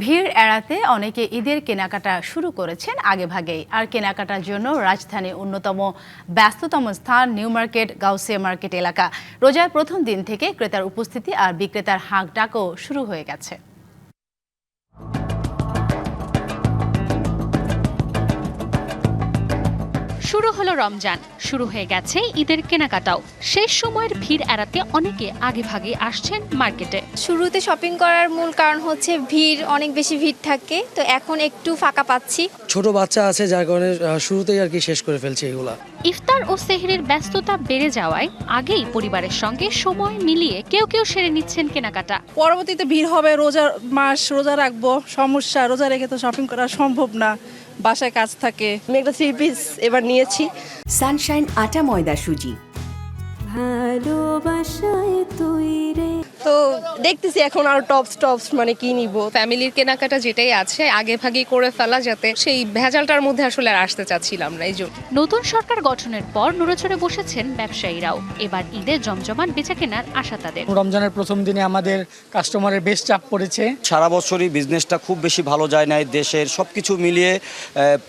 ভিড় এড়াতে অনেকে ঈদের কেনাকাটা শুরু করেছেন আগেভাগেই। আর কেনাকাটার জন্য রাজধানীর অন্যতম ব্যস্ততম স্থান নিউ মার্কেট, গাউসিয়া মার্কেট এলাকা। রোজার প্রথম দিন থেকে ক্রেতার উপস্থিতি আর বিক্রেতার হাঁক ডাকও শুরু হয়ে গেছে। শুরু হলো রমজান, শুরু হয়ে গেছে ঈদের কেনাকাটাও। শেষ সময়ের ভিড় এড়াতে অনেকে আগেভাগে আসছেন মার্কেটে। শুরুতে শপিং করার মূল কারণ হচ্ছে ভিড়, অনেক বেশি ভিড় থাকে, তো এখন একটু ফাঁকা পাচ্ছি। ছোট বাচ্চা আছে যার কারণে শুরুতেই আর কি শেষ করে ফেলছে এগুলা। ইফতার ও সেহরির ব্যস্ততা বেড়ে যাওয়ায় আগেই পরিবারের সঙ্গে সময় মিলিয়ে কেউ কেউ সেরে নিচ্ছেন কেনাকাটা। পরবর্তীতে ভিড় হবে, রোজার মাস, রোজা রাখবো, সমস্যা, রোজা রেখে তো শপিং করা সম্ভব না, বাসায় কাজ থাকে। আমি একটা 3 পিস এবার নিয়েছি। সানশাইন আটা ময়দা সুজি। ভালোবাসায় তুই রে। তো দেখতেছি এখন আরো টপস মানে কি নিব। ফ্যামিলির কেনাকাটা যেটাই আছে আগে ভাগে করে ফেলা, যাতে সেই ভেজালটার মধ্যে আসলে আর আসতে চাচ্ছিলাম না। এই জন্য নতুন সরকার গঠনের পর নড়েচড়ে বসেছেন ব্যবসায়ীরাও। এবার ঈদের জমজমাট বেচাকেনার আশা তাদের। রমজানের প্রথম দিনে আমাদের কাস্টমারের বেশ চাপ পড়েছে। সারা বছরই বিজনেসটা খুব বেশি ভালো যায় নাই, দেশের সবকিছু মিলিয়ে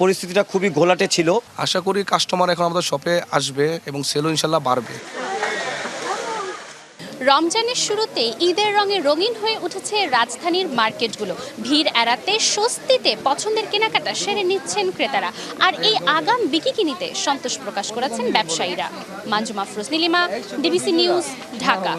পরিস্থিতিটা খুবই ঘোলাটে ছিল। আশা করি কাস্টমার এখন আমাদের শপে আসবে এবং সেলও ইনশাল্লাহ বাড়বে। রমজানের শুরুতে ঈদের রঙে রঙিন হয়ে উঠেছে রাজধানীর মার্কেটগুলো। ভিড় এড়াতে স্বস্তিতে পছন্দের কেনাকাটা সেরে নিচ্ছেন ক্রেতারা। আর এই আগাম বিকিকিনিতে সন্তোষ প্রকাশ করেছেন ব্যবসায়ীরা। Manjuma Afroz Nilima, DBC news, Dhaka.